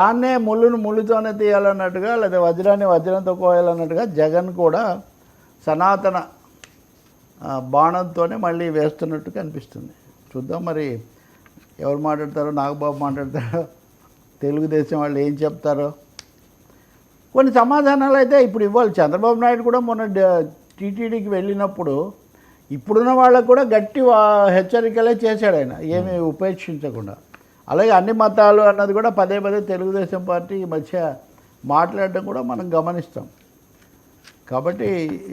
దాన్నే ముళ్ళును ముళ్ళుతోనే తీయాలన్నట్టుగా, లేదా వజ్రాన్ని వజ్రంతో కోయాలన్నట్టుగా జగన్ కూడా సనాతన బాణంతోనే మళ్ళీ వేస్తున్నట్టు కనిపిస్తుంది. చూద్దాం మరి ఎవరు మాట్లాడతారో, నాగబాబు మాట్లాడతారో, తెలుగుదేశం వాళ్ళు ఏం చెప్తారో. కొన్ని సమాధానాలు అయితే ఇప్పుడు ఇవ్వాలి. చంద్రబాబు నాయుడు కూడా మొన్న టీటీడీకి వెళ్ళినప్పుడు ఇప్పుడున్న వాళ్ళకు కూడా గట్టి హెచ్చరికలే చేశాడు ఆయన, ఏమీ ఉపేక్షించకుండా. అలాగే అన్ని మతాలు అన్నది కూడా పదే పదే తెలుగుదేశం పార్టీ ఈ మధ్య మాట్లాడడం కూడా మనం గమనిస్తాం. కాబట్టి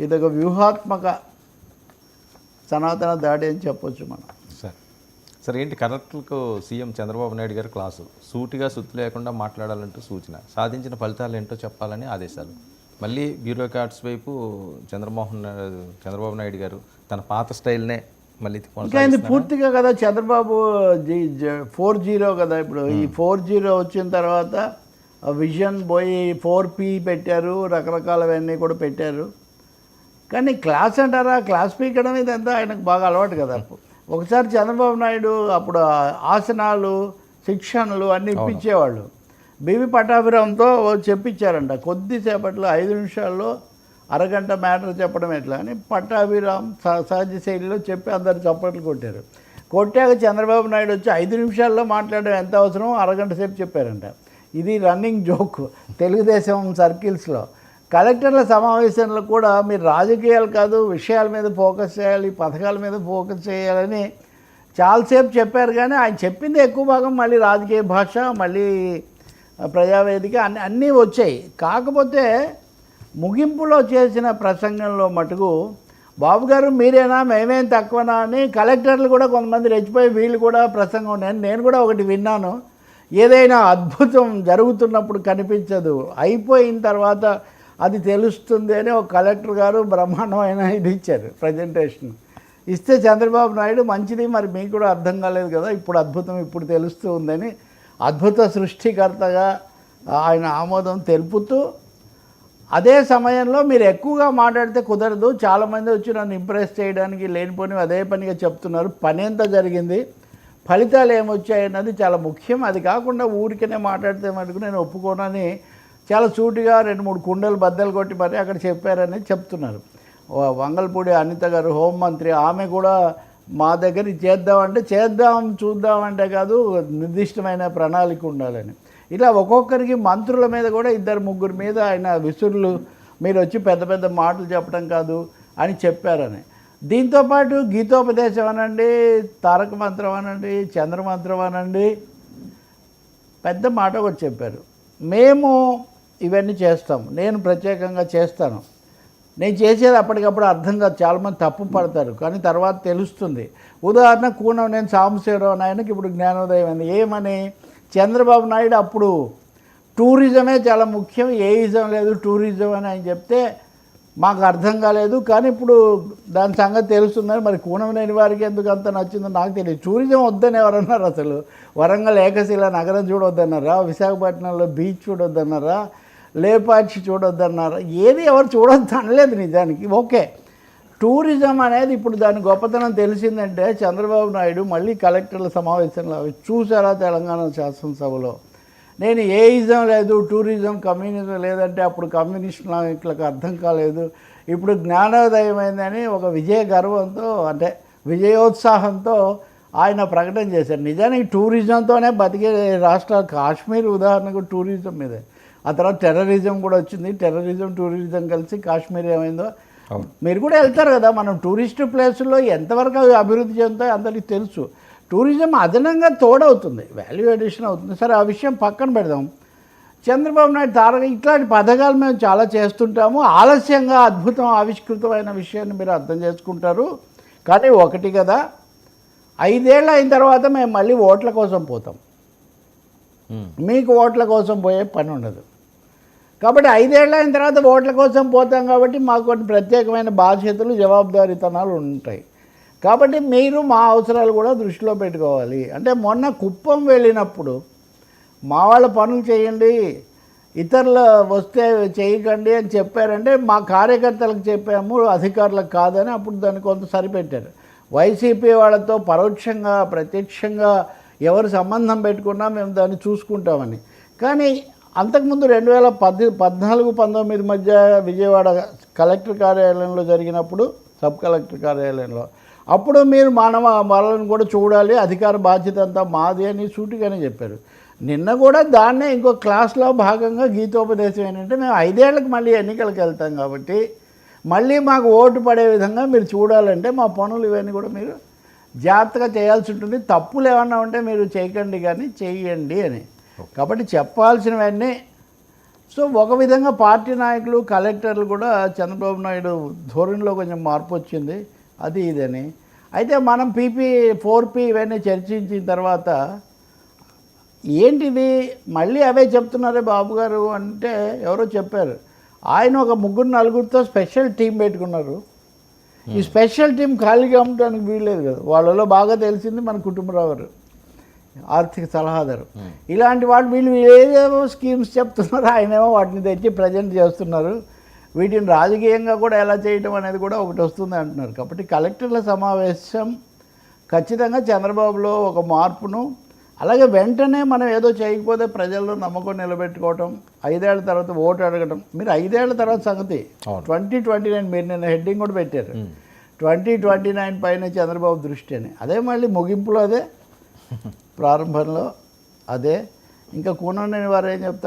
ఇదొక వ్యూహాత్మక సనాతన దాడి అని చెప్పొచ్చు మనం. సరే ఏంటి కలెక్టర్లకు సీఎం చంద్రబాబు నాయుడు గారి క్లాసు, సూటిగా సుత్తు లేకుండా మాట్లాడాలంటూ సూచన, సాధించిన ఫలితాలు ఏంటో చెప్పాలని ఆదేశాలు. మళ్ళీ బ్యూరోక్రాట్స్ వైపు చంద్రబాబు నాయుడు గారు తన పాత స్టైల్నే మళ్ళీ ఇంకా ఇది పూర్తిగా కదా చంద్రబాబు 4.0 కదా. ఇప్పుడు ఈ 4.0 వచ్చిన తర్వాత విజన్ పోయి 4P పెట్టారు, రకరకాలవన్నీ కూడా పెట్టారు. కానీ క్లాస్ అంటారా, క్లాస్ పీకడం ఇదంతా ఆయనకు బాగా అలవాటు కదా. ఒకసారి చంద్రబాబు నాయుడు అప్పుడు ఆసనాలు, శిక్షణలు అన్నీ ఇప్పించేవాళ్ళు. బీవీ పట్టాభిరామ్తో చెప్పించారంట, కొద్దిసేపట్లో 5 నిమిషాల్లో అరగంట మ్యాటర్ చెప్పడం ఎట్లా అని పట్టాభిరామ్ సహజ శైలిలో చెప్పి అందరు చప్పట్లు కొట్టారు. కొట్టాక చంద్రబాబు నాయుడు వచ్చి 5 నిమిషాల్లో మాట్లాడడం ఎంత అవసరం అరగంట సేపు చెప్పారంట. ఇది రన్నింగ్ జోక్ తెలుగుదేశం సర్కిల్స్లో. కలెక్టర్ల సమావేశంలో కూడా మీరు రాజకీయాలు కాదు, విషయాల మీద ఫోకస్ చేయాలి, పథకాల మీద ఫోకస్ చేయాలని చాలాసేపు చెప్పారు. కానీ ఆయన చెప్పింది ఎక్కువ భాగం మళ్ళీ రాజకీయ భాష, మళ్ళీ ప్రజావేదిక అన్నీ వచ్చాయి. కాకపోతే ముగింపులో చేసిన ప్రసంగంలో మటుకు బాబు గారు మీరేనా, మేమేం తక్కువనా అని కలెక్టర్లు కూడా కొంతమంది రెచ్చిపోయి వీళ్ళు కూడా ప్రసంగం నేను కూడా ఒకటి విన్నాను. ఏదైనా అద్భుతం జరుగుతున్నప్పుడు కనిపించదు, అయిపోయిన తర్వాత అది తెలుస్తుంది అని ఒక కలెక్టర్ గారు బ్రహ్మాండమైన ఇది ఇచ్చారు, ప్రజెంటేషన్ ఇస్తే చంద్రబాబు నాయుడు మంచిది, మరి మీకు కూడా అర్థం కాలేదు కదా, ఇప్పుడు అద్భుతం ఇప్పుడు తెలుస్తూ ఉందని అద్భుత సృష్టికర్తగా ఆయన ఆమోదం తెలుపుతూ, అదే సమయంలో మీరు ఎక్కువగా మాట్లాడితే కుదరదు, చాలామంది వచ్చి నన్ను ఇంప్రెస్ చేయడానికి లేనిపోని అదే పనిగా చెప్తున్నారు, పని ఎంత జరిగింది, ఫలితాలు ఏమొచ్చాయన్నది చాలా ముఖ్యం, అది కాకుండా ఊరికనే మాట్లాడితే మటుకు నేను ఒప్పుకోనని చాలా సూటిగా 2-3 కుండలు బద్దలు కొట్టి మరి అక్కడ చెప్పారని చెప్తున్నారు. వంగల్పూడి అనిత గారు హోంమంత్రి, ఆమె కూడా మా దగ్గర చేద్దామంటే చూద్దామంటే కాదు, నిర్దిష్టమైన ప్రణాళిక ఉండాలని. ఇలా ఒక్కొక్కరికి మంత్రుల మీద కూడా 2-3 మీద ఆయన విసురులు, మీరు వచ్చి పెద్ద పెద్ద మాటలు చెప్పడం కాదు అని చెప్పారని. దీంతోపాటు గీతోపదేశం అనండి, తారక మంత్రం అనండి, చంద్రమంత్రం అనండి, పెద్ద మాట కూడా చెప్పారు. మేము ఇవన్నీ చేస్తాం, నేను ప్రత్యేకంగా చేస్తాను, నేను చేసేది అప్పటికప్పుడు అర్థం కాదు, చాలామంది తప్పు పడతారు, కానీ తర్వాత తెలుస్తుంది. ఉదాహరణ కూనం నేను సాంబశివరావు నాయనకి ఇప్పుడు జ్ఞానోదయం అయింది. ఏమని చంద్రబాబు నాయుడు అప్పుడు టూరిజమే చాలా ముఖ్యం, ఏయిజం లేదు టూరిజం అని ఆయన చెప్తే మాకు అర్థం కాలేదు, కానీ ఇప్పుడు దాని సంగతి తెలుస్తుందని. మరి కూనంనేని వారికి ఎందుకు అంత నచ్చిందో నాకు తెలియదు. టూరిజం వద్దని ఎవరన్నారు అసలు? వరంగల్ ఏకశిల నగరం చూడొద్దన్నారా, విశాఖపట్నంలో బీచ్ చూడొద్దన్నారా, లేపాక్షి చూడొద్దన్నారా, ఏది ఎవరు చూడొద్దు అనలేదు నిజానికి. ఓకే, టూరిజం అనేది ఇప్పుడు దాని గొప్పతనం తెలిసిందంటే చంద్రబాబు నాయుడు మళ్ళీ కలెక్టర్ల సమావేశంలో చూసారా తెలంగాణ శాసనసభలో, నేను ఏయిజం లేదు టూరిజం కమ్యూనిజం లేదంటే అప్పుడు కమ్యూనిస్ట్ నాయకులకు అర్థం కాలేదు, ఇప్పుడు జ్ఞానోదయం అయిందని ఒక విజయ గర్వంతో, అంటే విజయోత్సాహంతో ఆయన ప్రకటన చేశారు. నిజానికి టూరిజంతోనే బతికే రాష్ట్రాలు, కాశ్మీర్ ఉదాహరణకు టూరిజం మీదే. ఆ తర్వాత టెర్రరిజం కూడా వచ్చింది, టూరిజం కలిసి కాశ్మీర్ ఏమైందో మీరు కూడా వెళ్తారు కదా. మనం టూరిస్ట్ ప్లేసుల్లో ఎంతవరకు అభివృద్ధి చెందుతాయో అందరికీ తెలుసు. టూరిజం అదనంగా తోడవుతుంది, వాల్యూ అడిషన్ అవుతుంది. సరే, ఆ విషయం పక్కన పెడదాం. చంద్రబాబు నాయుడు ఇట్లాంటి పథకాలు మేము చాలా చేస్తుంటాము, ఆలస్యంగా అద్భుతం ఆవిష్కృతమైన విషయాన్ని మీరు అర్థం చేసుకుంటారు. కానీ ఒకటి కదా, 5 ఏళ్ళు అయిన తర్వాత మేము మళ్ళీ ఓట్ల కోసం పోతాం, మీకు ఓట్ల కోసం పోయే పని ఉండదు. కాబట్టి 5 ఏళ్ళు అయిన తర్వాత ఓట్ల కోసం పోతాం కాబట్టి మాకు కొన్ని ప్రత్యేకమైన బాధ్యతలు, జవాబుదారీతనాలు ఉంటాయి. కాబట్టి మీరు మా అవసరాలు కూడా దృష్టిలో పెట్టుకోవాలి. అంటే మొన్న కుప్పం వెళ్ళినప్పుడు మా వాళ్ళ పనులు చేయండి, ఇతరులు వస్తే చేయకండి అని చెప్పారంటే మా కార్యకర్తలకు చెప్పాము, అధికారులకు కాదని అప్పుడు దాన్ని కొంత సరిపెట్టారు. వైసీపీ వాళ్ళతో పరోక్షంగా ప్రత్యక్షంగా ఎవరు సంబంధం పెట్టుకున్నా మేము దాన్ని చూసుకుంటామని. కానీ అంతకుముందు 2014-19 మధ్య విజయవాడ కలెక్టర్ కార్యాలయంలో జరిగినప్పుడు, సబ్ కలెక్టర్ కార్యాలయంలో, అప్పుడు మీరు వాళ్ళని కూడా చూడాలి, అధికార బాధ్యత అంతా మాది అని సూటిగానే చెప్పారు. నిన్న కూడా దాన్నే ఇంకో క్లాస్లో భాగంగా గీతోపదేశం ఏంటంటే, మేము 5 ఏళ్ళకి మళ్ళీ ఎన్నికలకు వెళ్తాం కాబట్టి మళ్ళీ మాకు ఓటు పడే విధంగా మీరు చూడాలంటే మా పనులు ఇవన్నీ కూడా మీరు జాగ్రత్తగా చేయాల్సి ఉంటుంది, తప్పులు ఏమన్నా ఉంటే మీరు చేయకండి కానీ చేయండి అని. కాబట్టి చెప్పాల్సినవన్నీ. సో ఒక విధంగా పార్టీ నాయకులు, కలెక్టర్లు కూడా చంద్రబాబు నాయుడు ధోరణిలో కొంచెం మార్పు వచ్చింది, అది ఇదని. అయితే మనం పీపీ 4P ఇవన్నీ చర్చించిన తర్వాత ఏంటిది మళ్ళీ అవే చెప్తున్నారే బాబు గారు అంటే ఎవరో చెప్పారు. ఆయన ఒక 3-4 స్పెషల్ టీం పెట్టుకున్నారు. ఈ స్పెషల్ టీం ఖాళీగా ఉండడానికి వీల్లేదు కదా. వాళ్ళలో బాగా తెలిసింది మన కుటుంబరావు గారు, ఆర్థిక సలహాదారు. ఇలాంటి వాళ్ళు వీళ్ళు ఏదేమో స్కీమ్స్ చెప్తున్నారు, ఆయనేమో వాటిని తెచ్చి ప్రజెంట్ చేస్తున్నారు. వీటిని రాజకీయంగా కూడా ఎలా చేయటం అనేది కూడా ఒకటి వస్తుంది అంటున్నారు. కాబట్టి కలెక్టర్ల సమావేశం ఖచ్చితంగా చంద్రబాబులో ఒక మార్పును, అలాగే వెంటనే మనం ఏదో చేయకపోతే ప్రజల్లో నమ్మకం నిలబెట్టుకోవటం, 5 ఏళ్ల తర్వాత ఓటు అడగటం. మీరు 5 ఏళ్ల తర్వాత సంగతి 2029 మీరు నిన్న హెడ్డింగ్ కూడా పెట్టారు, 2029 పైన చంద్రబాబు దృష్టి అని. అదే మళ్ళీ ముగింపులో అదే, ప్రారంభంలో అదే. ఇంకా కూనని వారు ఏం చెప్తారు?